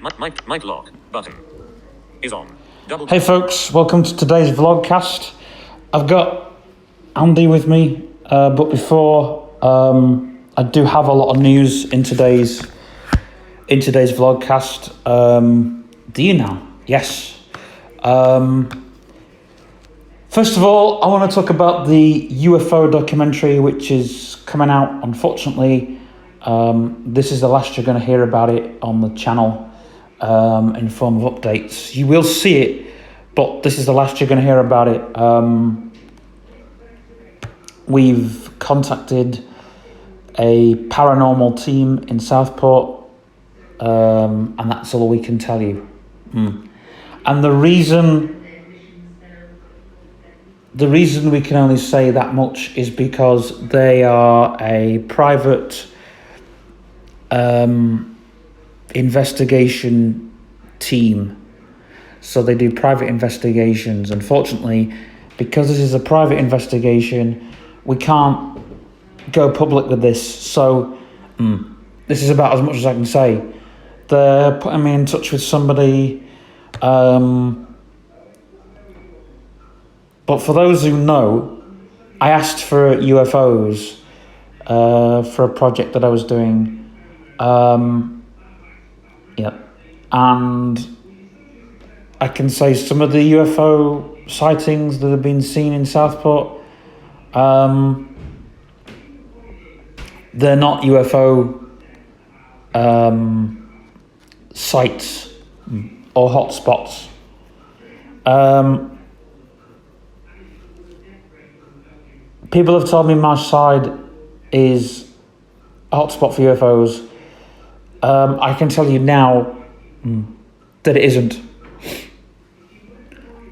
Mic lock button is on. Hey folks, welcome to today's Vloggkast. I've got Andy with me, but before I do have a lot of news in today's Vloggkast. Do you now? Yes. First of all, I want to talk about the UFO documentary which is coming out. Unfortunately, this is the last you're going to hear about it on the channel in form of updates. You will see it, but this is the last you're going to hear about it. We've contacted a paranormal team in Southport, and that's all we can tell you. And the reason we can only say that much is because they are a private investigation team. So they do private investigations. Unfortunately, because this is a private investigation, we can't go public with this. So this is about as much as I can say. They're putting me in touch with somebody. But for those who know, I asked for UFOs for a project that I was doing. And I can say some of the UFO sightings that have been seen in Southport, they're not UFO sites or hotspots. People have told me Marsh Side is a hotspot for UFOs. I can tell you now that it isn't.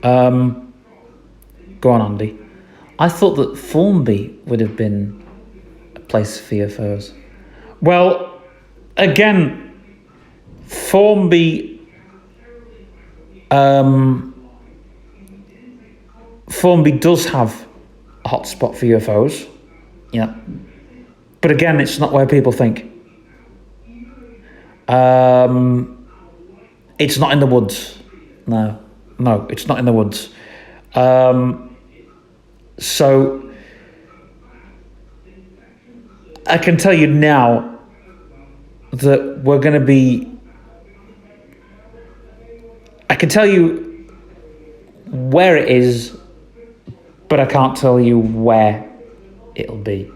Go on, Andy. I thought that Formby would have been a place for UFOs. Well, again, Formby does have a hotspot for UFOs. Yeah. But again, it's not where people think. It's not in the woods. No, it's not in the woods. So I can tell you now that we're going to be... I can tell you where it is, but I can't tell you where it'll be.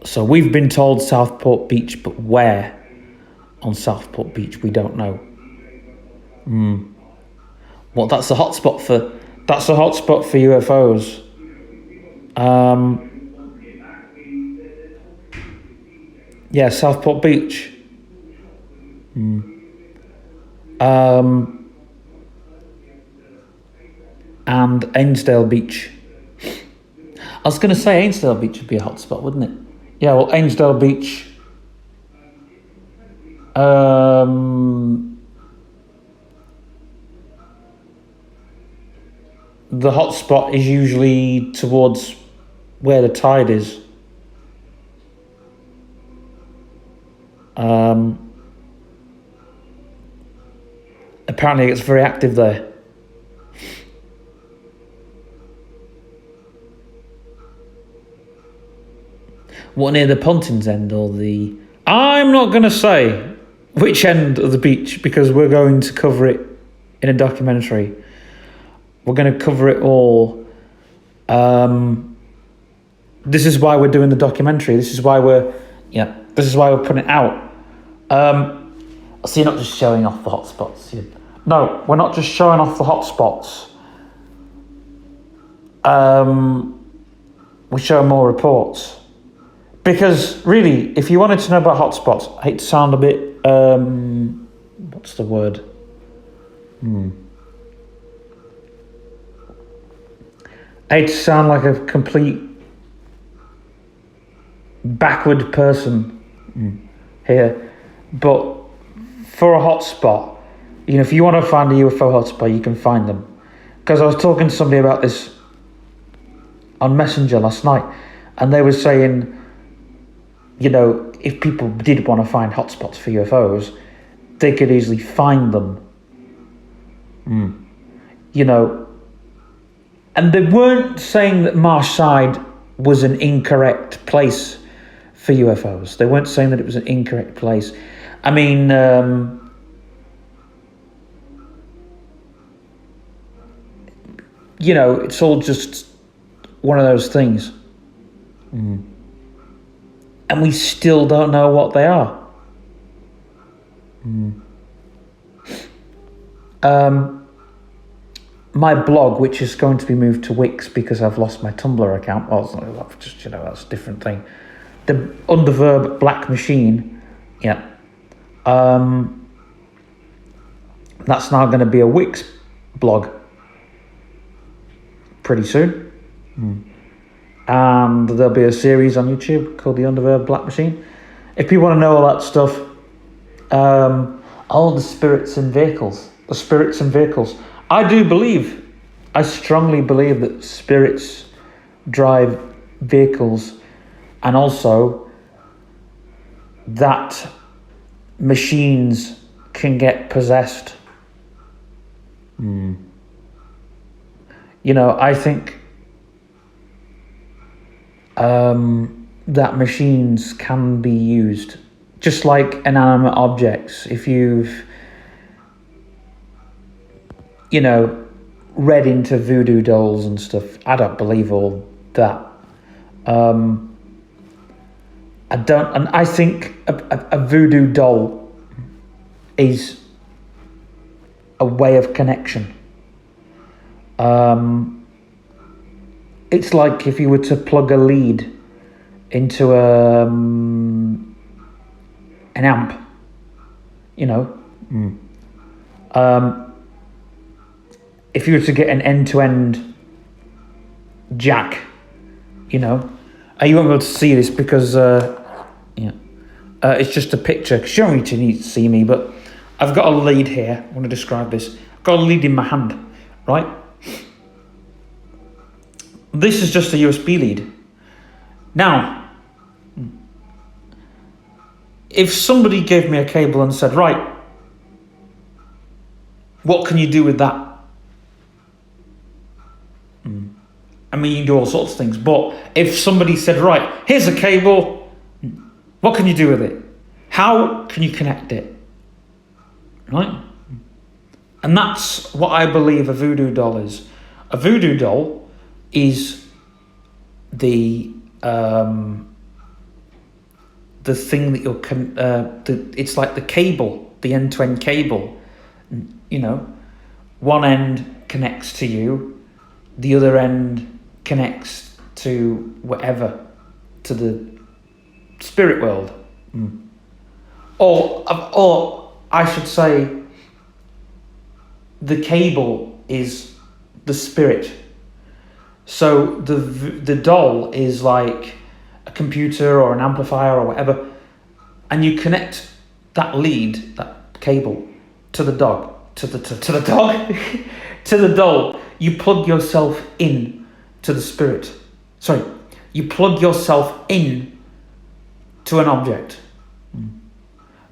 So we've been told Southport Beach, but where on Southport Beach we don't know. Well, that's a hotspot for UFOs. Yeah, Southport Beach. And Ainsdale Beach. I was going to say Ainsdale Beach would be a hotspot, wouldn't it? Yeah, well, Ainsdale Beach. The hotspot is usually towards where the tide is. Apparently, it's very active there. What, near the Pontins end or the... I'm not going to say which end of the beach because we're going to cover it in a documentary. We're going to cover it all. This is why we're doing the documentary. This is why we're putting it out. So you're not just showing off the hotspots. No, we're not just showing off the hotspots. We show more reports. Because really, if you wanted to know about hotspots, I hate to sound a bit, what's the word? I hate to sound like a complete backward person here, but for a hotspot, if you want to find a UFO hotspot, you can find them. Because I was talking to somebody about this on Messenger last night, and they were saying if people did want to find hotspots for UFOs, they could easily find them. And they weren't saying that Marshside was an incorrect place for UFOs. They weren't saying that it was an incorrect place. I mean, it's all just one of those things. And we still don't know what they are. My blog, which is going to be moved to Wix because I've lost my Tumblr account. Well, it's not just, that's a different thing. The Underverb Black Machine, that's now going to be a Wix blog pretty soon. And there'll be a series on YouTube called the Underverb Black Machine. If people want to know all that stuff, all the spirits and vehicles. I strongly believe that spirits drive vehicles, and also that machines can get possessed. I think that machines can be used just like inanimate objects. If you've read into voodoo dolls and stuff, I don't believe all that. I think a voodoo doll is a way of connection. It's like if you were to plug a lead into an amp, if you were to get an end-to-end jack, you won't be able to see this because it's just a picture, because you don't really need to see me, but I've got a lead here. I want to describe this. I've got a lead in my hand, right? This is just a USB lead. Now, if somebody gave me a cable and said, right, what can you do with that? I mean, you can do all sorts of things, but if somebody said, right, here's a cable, what can you do with it? How can you connect it? Right? And that's what I believe a voodoo doll is. A voodoo doll is the thing that it's like the cable, the end-to-end cable. One end connects to you, the other end connects to whatever, to the spirit world. Or I should say, the cable is the spirit. So the doll is like a computer or an amplifier or whatever, and you connect that lead, that cable, to the dog, to the dog, to the doll. You plug yourself in to the spirit. Sorry, you plug yourself in to an object.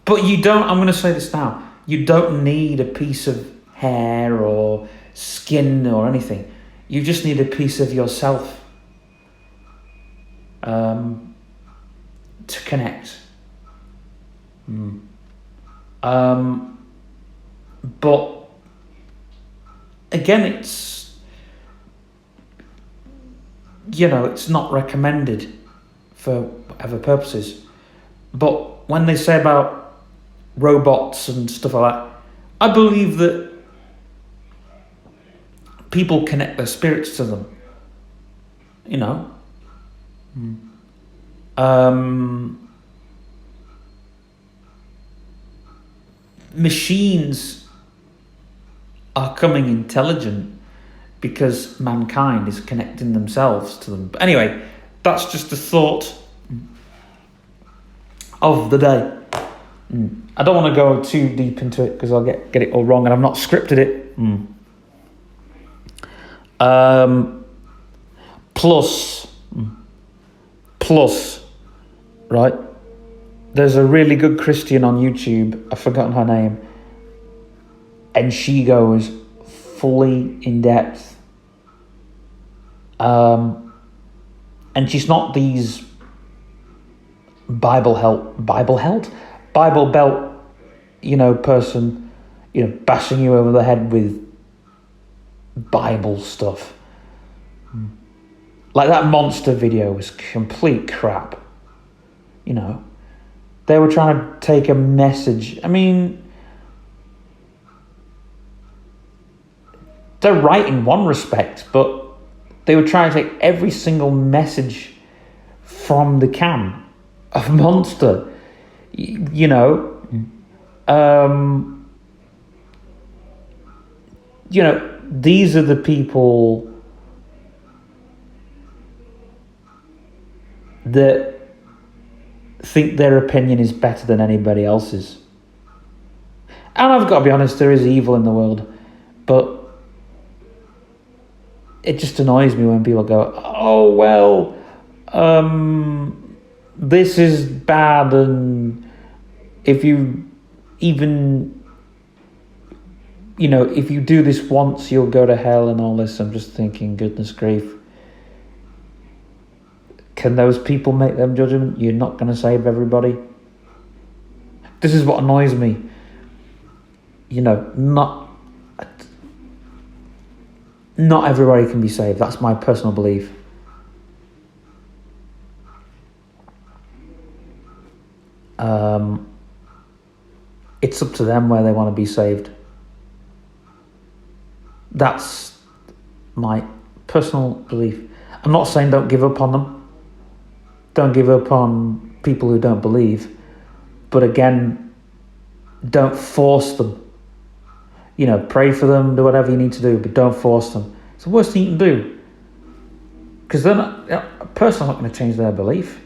But you don't, I'm going to say this now, you don't need a piece of hair or skin or anything. You just need a piece of yourself to connect. But again, it's not recommended for whatever purposes. But when they say about robots and stuff like that, I believe that people connect their spirits to them. Machines are coming intelligent because mankind is connecting themselves to them. But anyway, that's just a thought of the day. I don't want to go too deep into it because I'll get it all wrong, and I've not scripted it. Plus, right? There's a really good Christian on YouTube, I've forgotten her name, and she goes fully in depth. And she's not these Bible belt, person, bashing you over the head with Bible stuff. Like that monster video was complete crap. They were trying to take a message. I mean, they're right in one respect, but they were trying to take every single message from the can of Monster. These are the people that think their opinion is better than anybody else's. And I've got to be honest, there is evil in the world, but it just annoys me when people go, oh, well, this is bad, and if you even, if you do this once, you'll go to hell and all this. I'm just thinking, goodness grief. Can those people make them judgment? You're not going to save everybody. This is what annoys me. Not everybody can be saved. That's my personal belief. It's up to them where they want to be saved. That's my personal belief. I'm not saying don't give up on them. Don't give up on people who don't believe. But again, don't force them. Pray for them, do whatever you need to do, but don't force them. It's the worst thing you can do. Because then a person's not going to change their belief.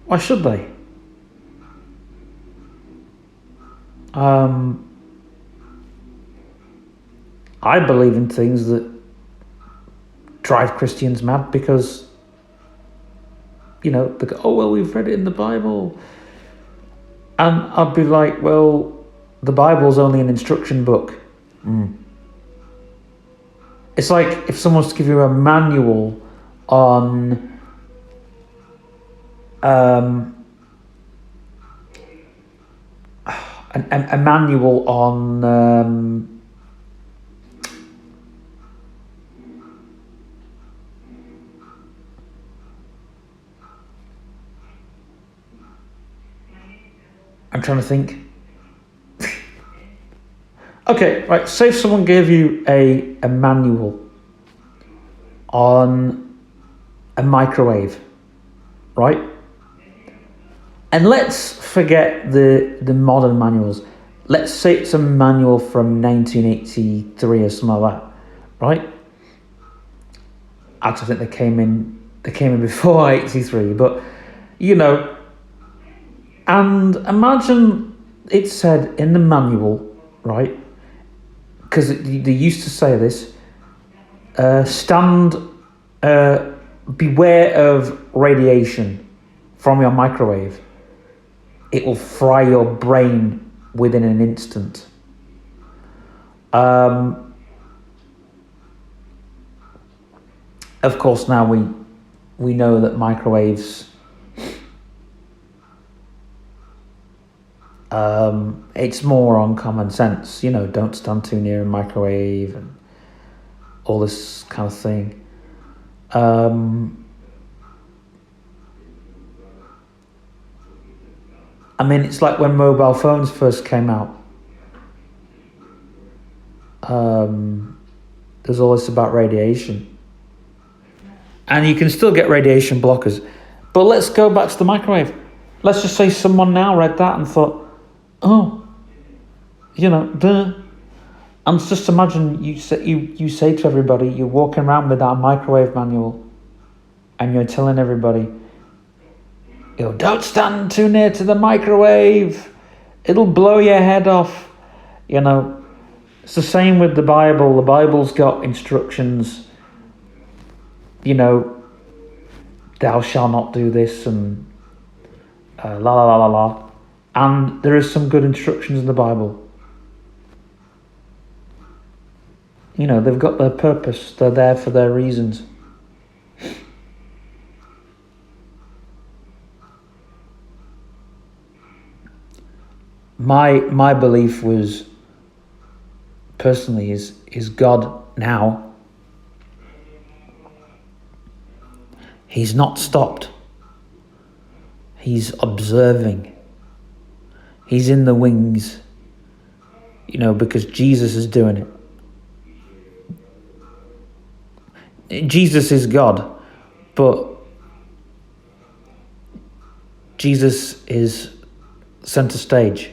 Why should they? I believe in things that drive Christians mad because, they go, oh, well, we've read it in the Bible. And I'd be like, well, the Bible's only an instruction book. It's like if someone was to give you a manual on a manual on I'm trying to think. Okay, right, say if someone gave you a manual on a microwave, right? And let's forget the modern manuals. Let's say it's a manual from 1983 or something like that, right? Actually, I think they came in before 83, but and imagine it said in the manual, right? Because they used to say this, beware of radiation from your microwave. It will fry your brain within an instant. Of course, now we know that microwaves, it's more on common sense, don't stand too near a microwave and all this kind of thing. It's like when mobile phones first came out. There's all this about radiation. And you can still get radiation blockers. But let's go back to the microwave. Let's just say someone now read that and thought, oh, duh. And just imagine you say to everybody, you're walking around with that microwave manual and you're telling everybody, don't stand too near to the microwave. It'll blow your head off. It's the same with the Bible. The Bible's got instructions, thou shalt not do this, and la la la la la. And there is some good instructions in the Bible. You know, they've got their purpose. They're there for their reasons. My belief was, personally, is God now. He's not stopped. He's observing. He's in the wings. You know, because Jesus is doing it. Jesus is God, but Jesus is center stage.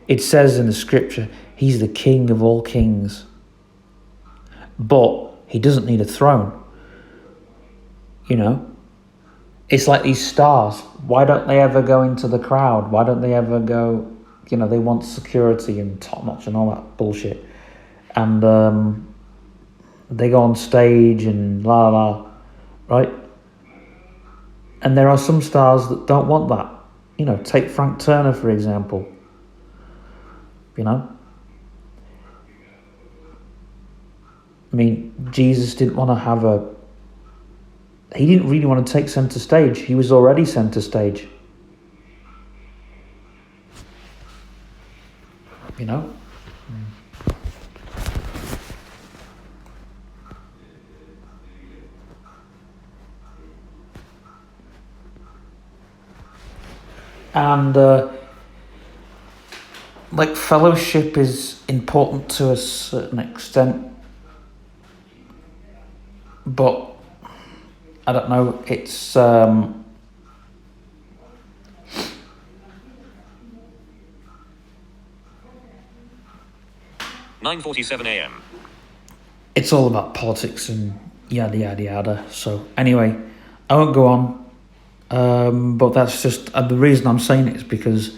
It says in the scripture, he's the king of all kings. But he doesn't need a throne. You know? It's like these stars. Why don't they ever go into the crowd? Why don't they ever go, you know, they want security and top notch and all that bullshit. And they go on stage and la la, right? And there are some stars that don't want that. You know, take Frank Turner, for example. You know? I mean, Jesus didn't want to have he didn't really want to take center stage. He was already center stage. You know? And like, fellowship is important to a certain extent, but I don't know, it's 9:47 a.m. It's all about politics and yada yada yada. So anyway, I won't go on, but that's just the reason I'm saying it is because,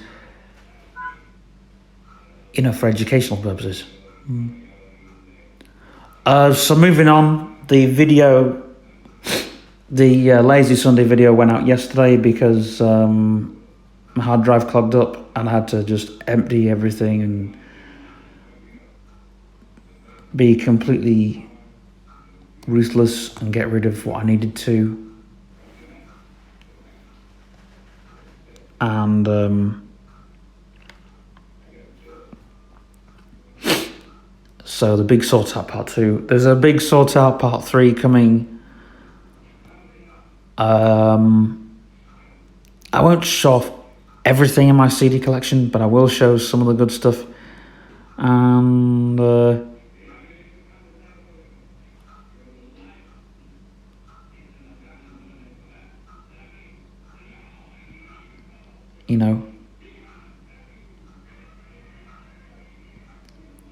you know, for educational purposes. So moving on, the video, the Lazy Sunday video went out yesterday because my hard drive clogged up and I had to just empty everything and be completely ruthless and get rid of what I needed to. And so the big sort out part 2. There's a big sort out part 3 coming. I won't show off everything in my CD collection, but I will show some of the good stuff. And you know,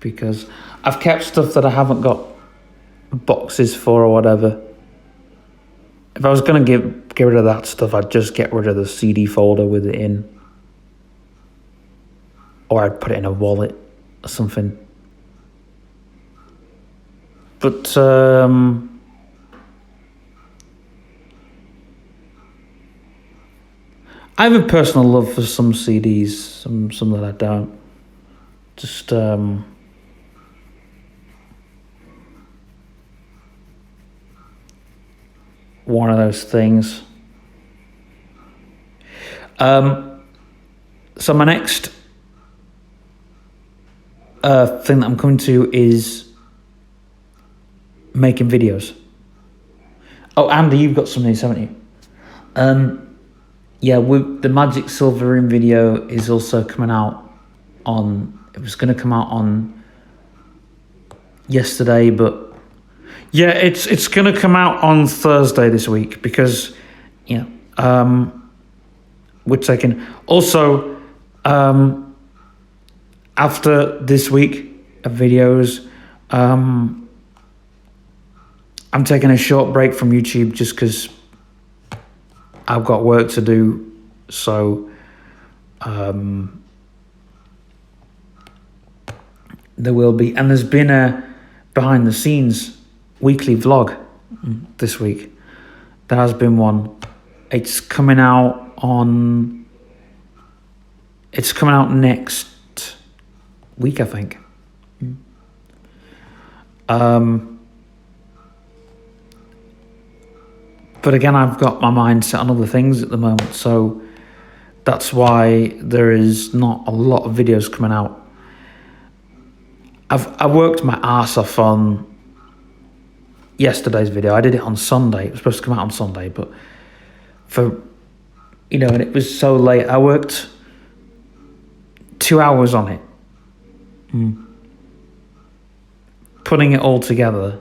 because I've kept stuff that I haven't got boxes for or whatever. If I was going to get rid of that stuff, I'd just get rid of the CD folder with it in. Or I'd put it in a wallet or something. But I have a personal love for some CDs, some that I don't. Just one of those things. So my next thing that I'm coming to is making videos. Oh, Andy, you've got some news, haven't you? Yeah, the Magic Silver Ring video is also coming out on. It was going to come out on yesterday, but yeah, it's going to come out on Thursday this week because, you know, we're taking also after this week of videos, I'm taking a short break from YouTube just because I've got work to do. So there will be, and there's been a behind the scenes weekly vlog this week. There has been one. It's coming out next week, I think. But again, I've got my mind set on other things at the moment, so that's why there is not a lot of videos coming out. I worked my arse off on yesterday's video. I did it on Sunday. It was supposed to come out on Sunday, but and it was so late. I worked 2 hours on it. Putting it all together.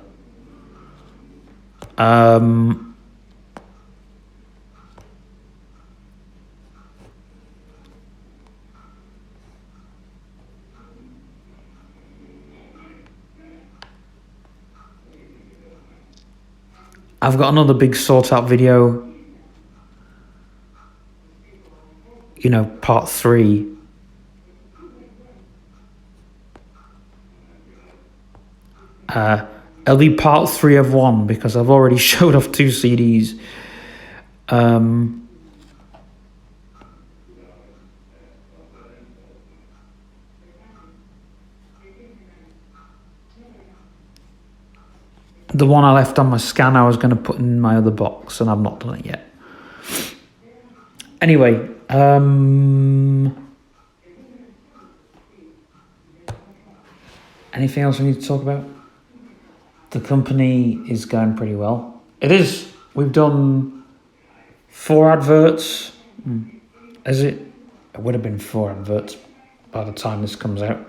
I've got another big sort out video, part 3. It'll be part 3 of 1 because I've already showed off 2 CDs. The one I left on my scan, I was going to put in my other box, and I've not done it yet. Anyway, anything else we need to talk about? The company is going pretty well. It is. We've done 4 adverts. Is it? It would have been 4 adverts by the time this comes out.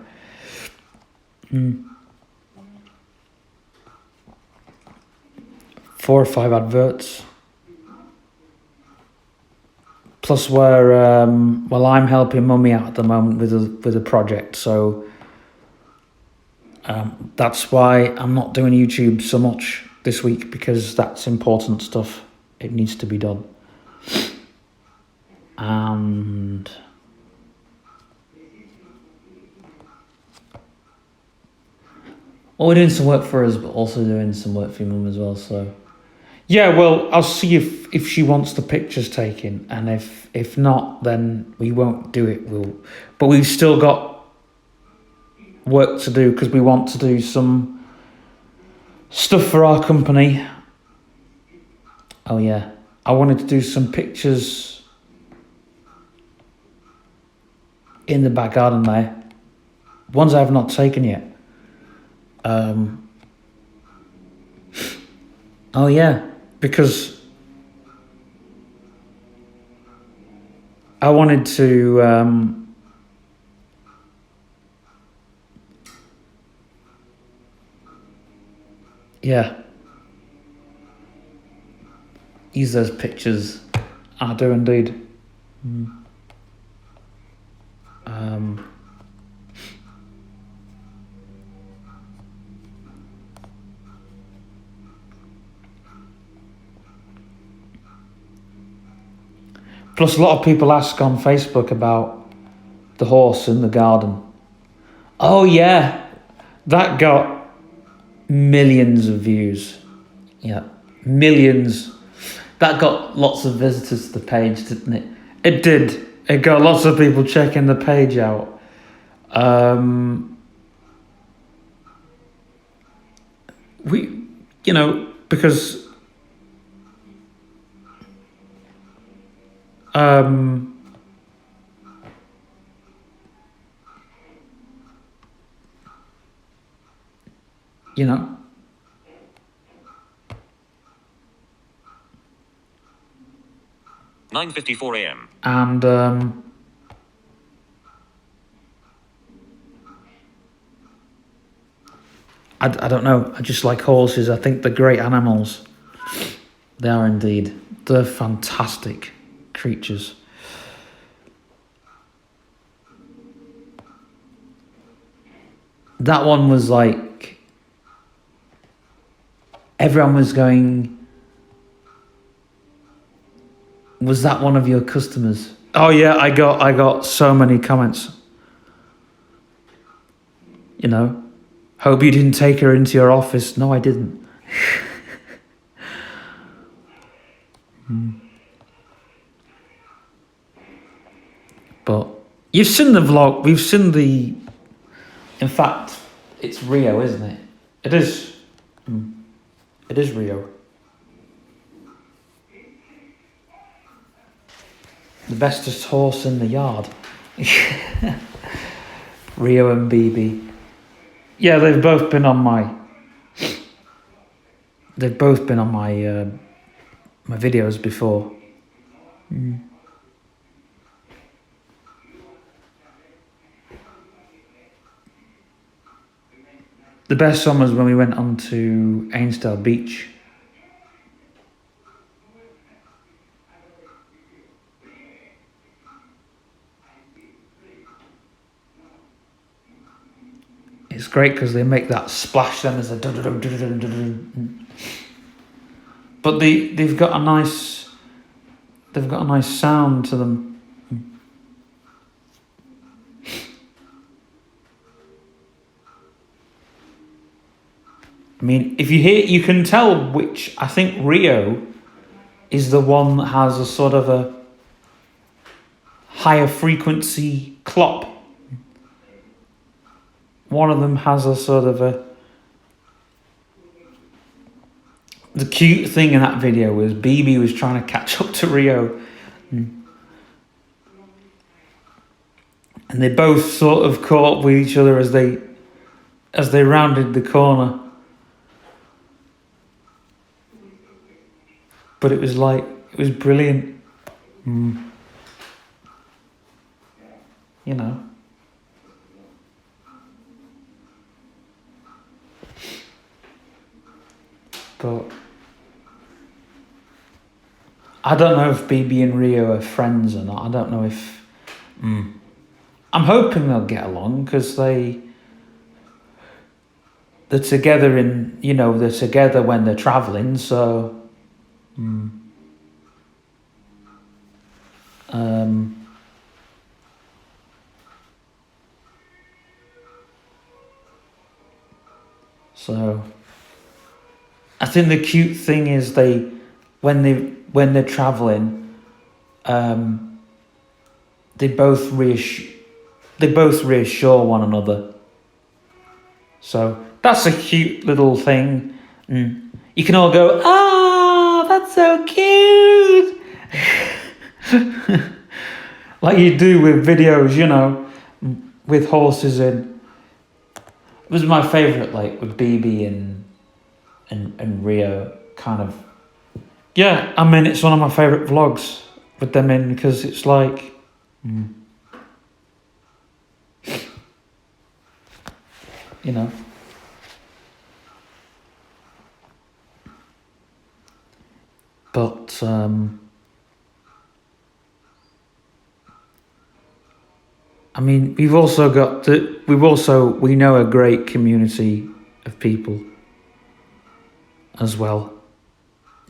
4 or 5 adverts. Plus, I'm helping Mummy out at the moment with a project, so that's why I'm not doing YouTube so much this week, because that's important stuff. It needs to be done. And we're doing some work for us, but also doing some work for your mum as well, so... Yeah, well, I'll see if she wants the pictures taken, and if not, then we won't do it. But we've still got work to do because we want to do some stuff for our company. Oh yeah, I wanted to do some pictures in the back garden there. Ones I have not taken yet. Oh yeah, because I wanted to use those pictures. I do indeed. Plus, a lot of people ask on Facebook about the horse in the garden. Oh yeah, that got millions of views. Yeah, millions. That got lots of visitors to the page, didn't it? It did. It got lots of people checking the page out. Because you know, 9:54 a.m. And I don't know. I just like horses. I think they're great animals. They are indeed. They're fantastic creatures. That one was like, everyone was going, was that one of your customers? Oh yeah, I got so many comments. You know, hope you didn't take her into your office. No, I didn't. But you've seen the vlog. We've seen the. In fact, it's Rio, isn't it? It is. It is Rio. The bestest horse in the yard. Rio and BB. Yeah, they've both been on my. They've both been on my my videos before. The best one was when we went on to Ainsdale Beach. It's great because they make that splash then as a but they've got a nice sound to them. I mean, if you hear, you can tell which. I think Rio is the one that has a sort of a higher frequency clop. One of them has a sort of a. The cute thing in that video was BB was trying to catch up to Rio. And they both sort of caught up with each other as they rounded the corner. But it was brilliant. You know. But I don't know if BB and Rio are friends or not. I don't know if. I'm hoping they'll get along because they're together they're together when they're traveling. So. So. I think the cute thing is when they're traveling, they both reassure one another. So that's a cute little thing. You can all go, "Ah, that's so cute," like you do with videos, with horses in. It was my favourite, like with BB and Rio, kind of. Yeah, I mean, it's one of my favourite vlogs with them in because it's like. But I mean, we know a great community of people as well.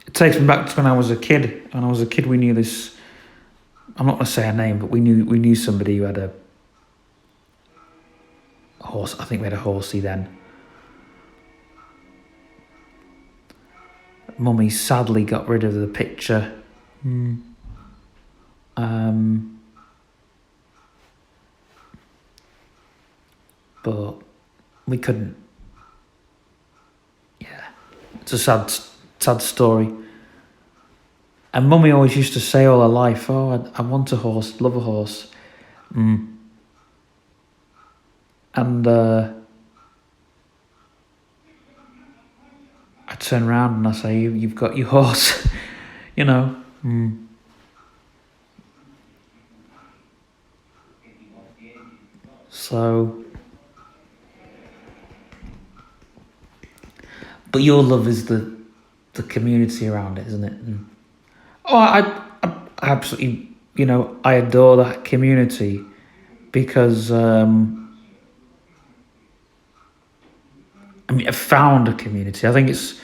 It takes me back to when I was a kid. When I was a kid, we knew this. I'm not going to say her name, but we knew somebody who had a horse. I think we had a horsey then. Mummy sadly got rid of the picture. But we couldn't. Yeah, it's a sad story. And Mummy always used to say all her life, "Oh, I want a horse, love a horse." And I turn around and I say, "You've got your horse," So, but your love is the community around it, isn't it? Oh, I absolutely, I adore that community because I found a community. I think it's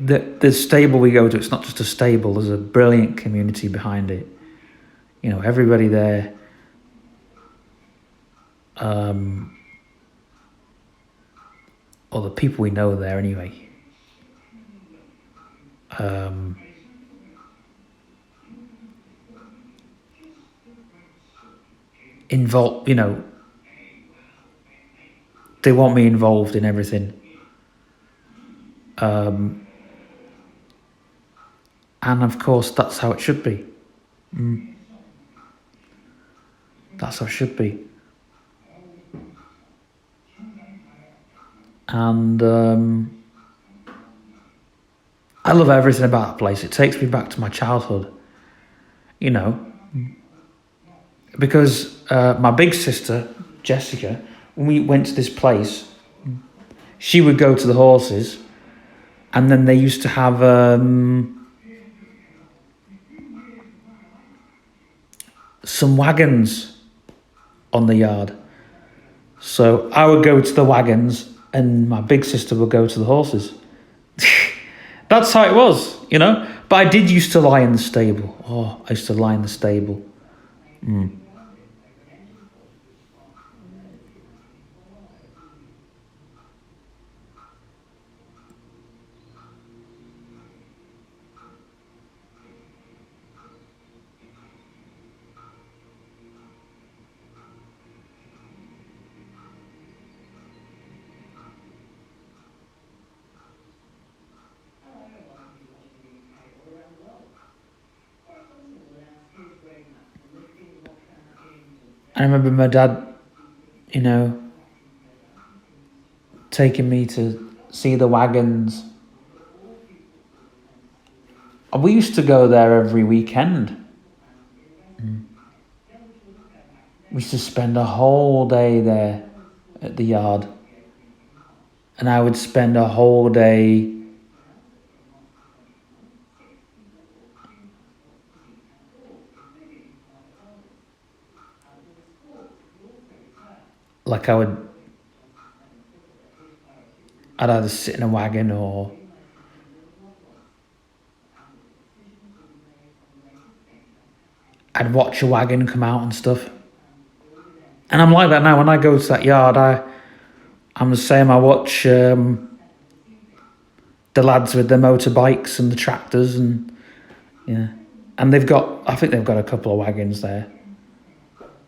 the stable we go to. It's not just a stable. There's a brilliant community behind it. Everybody there. Or the people we know there anyway. involved, they want me involved in everything. And of course, that's how it should be. That's how it should be. And I love everything about that place. It takes me back to my childhood, because my big sister, Jessica, when we went to this place, she would go to the horses, and then they used to have some wagons on the yard. So I would go to the wagons, and my big sister would go to the horses. That's how it was, But I did used to lie in the stable. Oh, I used to lie in the stable. I remember my dad, taking me to see the wagons. And we used to go there every weekend. We used to spend a whole day there at the yard. And I would spend a whole day like I'd either sit in a wagon or I'd watch a wagon come out and stuff. And I'm like that now. When I go to that yard, I'm the same. I watch the lads with their motorbikes and the tractors and and I think they've got a couple of wagons there.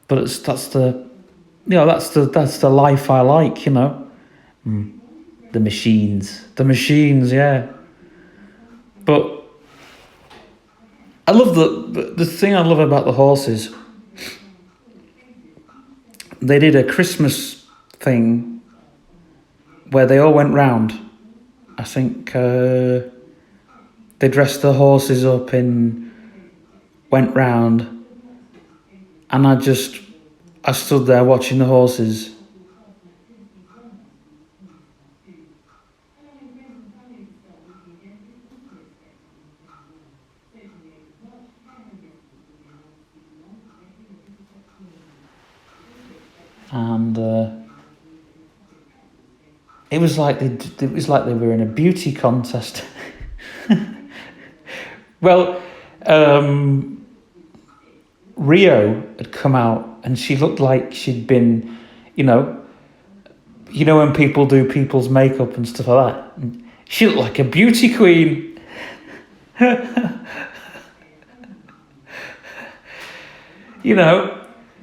But that's the life I like, The machines, yeah. But I love the thing I love about the horses. They did a Christmas thing where they all went round. I think they dressed the horses up and went round, and I stood there watching the horses. And it was like they were in a beauty contest. Well, Rio had come out, and she looked like she'd been, when people do people's makeup and stuff like that. And she looked like a beauty queen.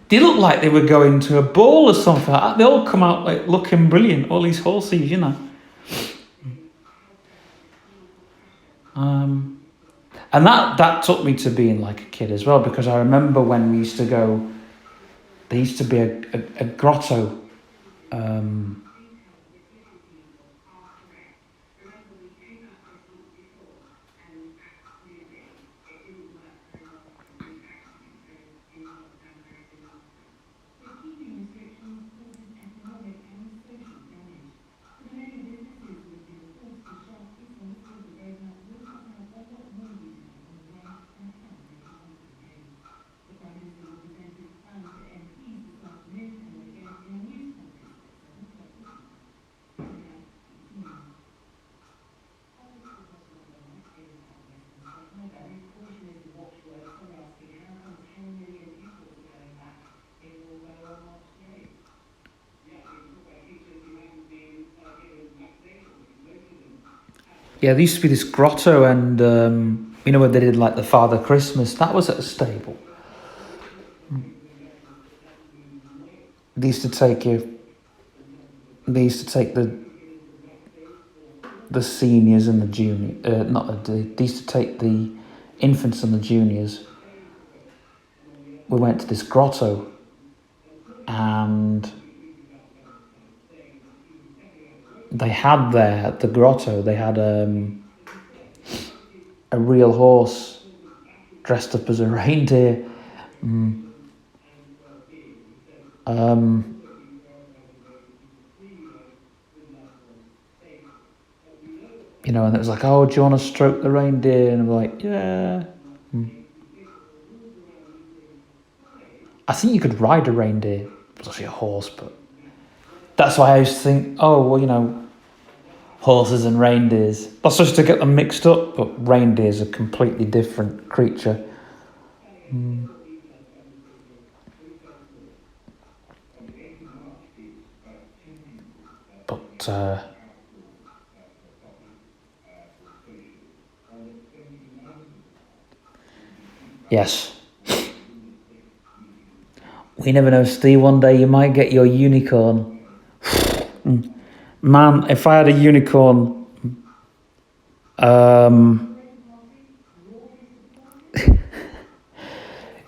They looked like they were going to a ball or something like that. They all come out like looking brilliant, all these horses, And that took me to being like a kid as well, because I remember when we used to go, there used to be a grotto. Yeah, there used to be this grotto, and where they did like the Father Christmas. That was at a stable. They used to take you. They used to take the seniors and the junior. Not the. They used to take the infants and the juniors. We went to this grotto, and they had there at the grotto. They had a real horse dressed up as a reindeer. Um, you know, and it was like, oh, do you want to stroke the reindeer? And I'm like, yeah. I think you could ride a reindeer. It was actually a horse, but that's why I used to think, oh, well, you know, horses and reindeers. Not supposed to get them mixed up, but reindeer's a completely different creature. But yes, we never know, Steve. One day you might get your unicorn. Man, if I had a unicorn,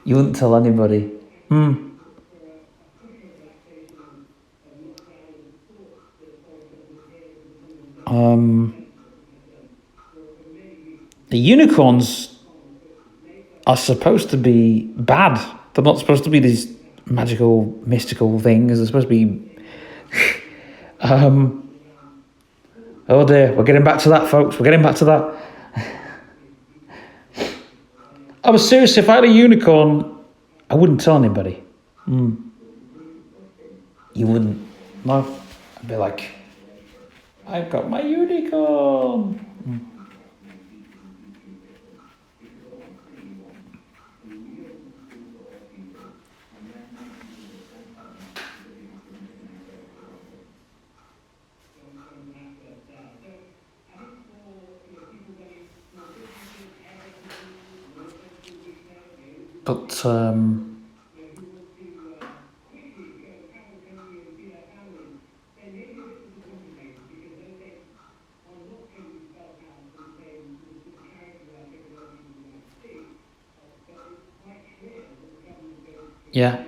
you wouldn't tell anybody. The unicorns are supposed to be bad. They're not supposed to be these magical, mystical things. They're supposed to be. Oh dear, we're getting back to that, folks. We're getting back to that. I was serious. If I had a unicorn, I wouldn't tell anybody. You wouldn't? No. I'd be like, I've got my unicorn. But yeah,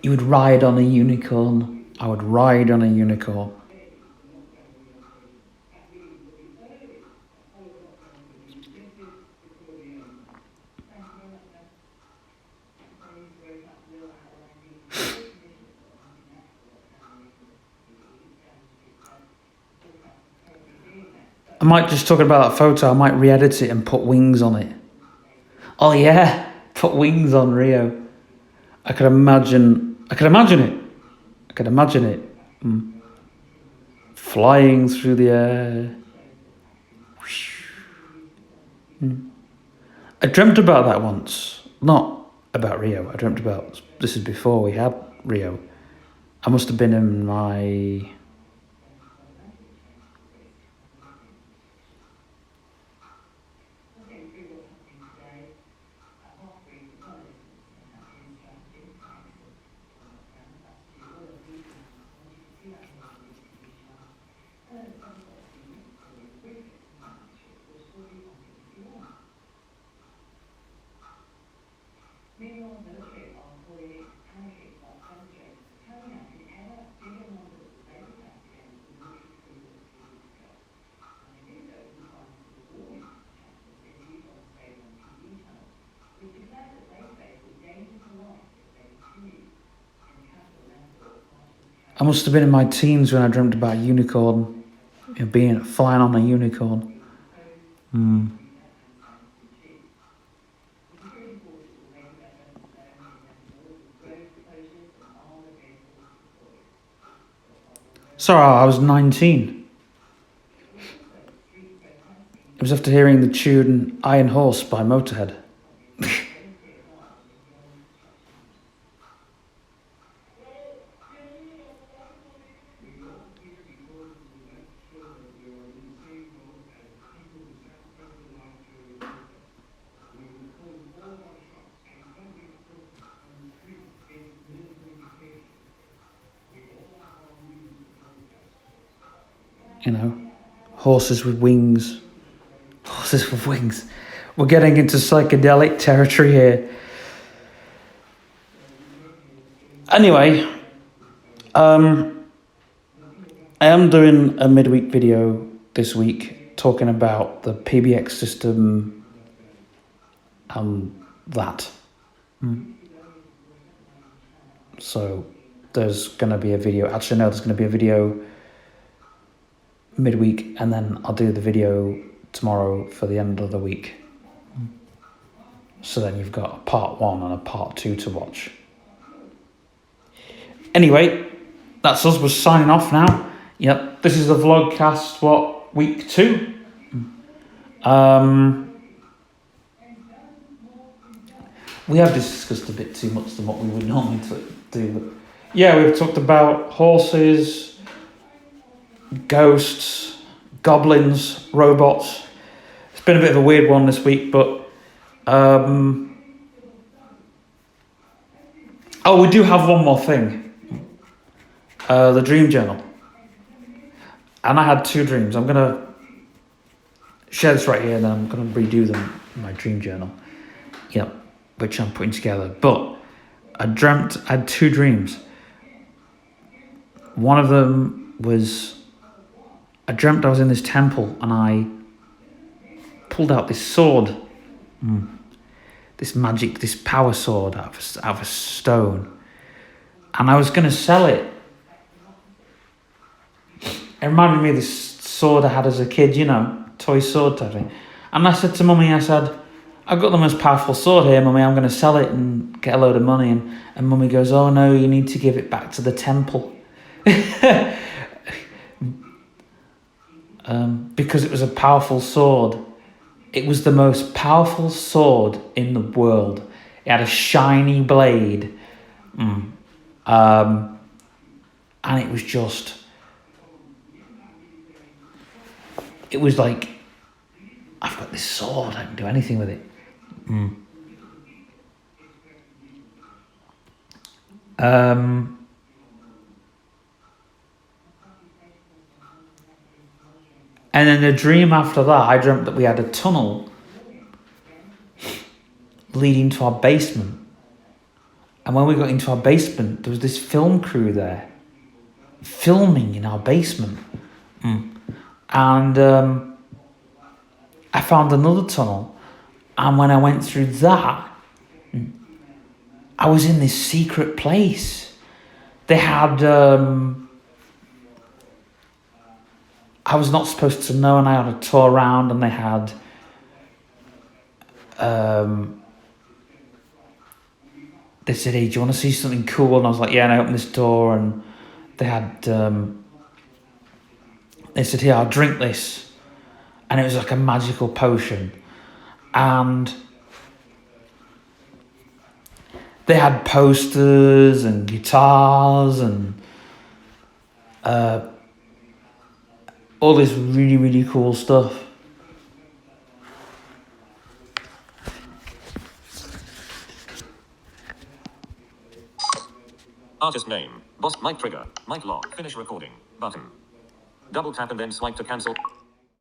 you would ride on a unicorn. I would ride on a unicorn. I might just talk about that photo. I might re-edit it and put wings on it. Oh yeah, put wings on Rio. I could imagine it. I could imagine it. Flying through the air. I dreamt about that once. Not about Rio. I dreamt about. This is before we had Rio. I must have been in my. I must have been in my teens when I dreamt about a unicorn, you know, being flying on a unicorn. Sorry, I was 19. It was after hearing the tune Iron Horse by Motorhead. you know, horses with wings. Horses with wings. We're getting into psychedelic territory here. Anyway, I am doing a midweek video this week talking about the PBX system and that. So there's going to be a video. Actually, no, there's going to be a video midweek, and then I'll do the video tomorrow for the end of the week. So then you've got a part 1 and a part 2 to watch. Anyway, that's us. We're signing off now. Yep, this is the Vloggkast, week 2? We have discussed a bit too much than what we would normally do. But yeah, we've talked about horses, ghosts, goblins, robots. It's been a bit of a weird one this week, but oh, we do have one more thing. The dream journal. And I had 2 dreams. I'm going to share this right here, and then I'm going to redo them in my dream journal. Yep, which I'm putting together. But I had 2 dreams. One of them was, I dreamt I was in this temple and I pulled out this sword. This magic, this power sword out of a stone. And I was going to sell it. It reminded me of this sword I had as a kid, you know, toy sword type thing. And I said to Mummy, I've got the most powerful sword here, Mummy, I'm going to sell it and get a load of money. And Mummy goes, oh no, you need to give it back to the temple. Because it was a powerful sword. It was the most powerful sword in the world. It had a shiny blade. And it was just... It was like, I've got this sword, I can do anything with it. And then the dream after that, I dreamt that we had a tunnel leading to our basement. And when we got into our basement, there was this film crew there, filming in our basement. And I found another tunnel, and when I went through that, I was in this secret place. They had, I was not supposed to know, and I had a tour around, and they had, they said, hey, do you want to see something cool? And I was like, yeah, and I opened this door, and they had, they said, here, I'll drink this. And it was like a magical potion. And they had posters and guitars and all this really, really cool stuff. Artist name. Boss. Mic trigger. Mic lock. Finish recording. Button. Double tap and then swipe to cancel.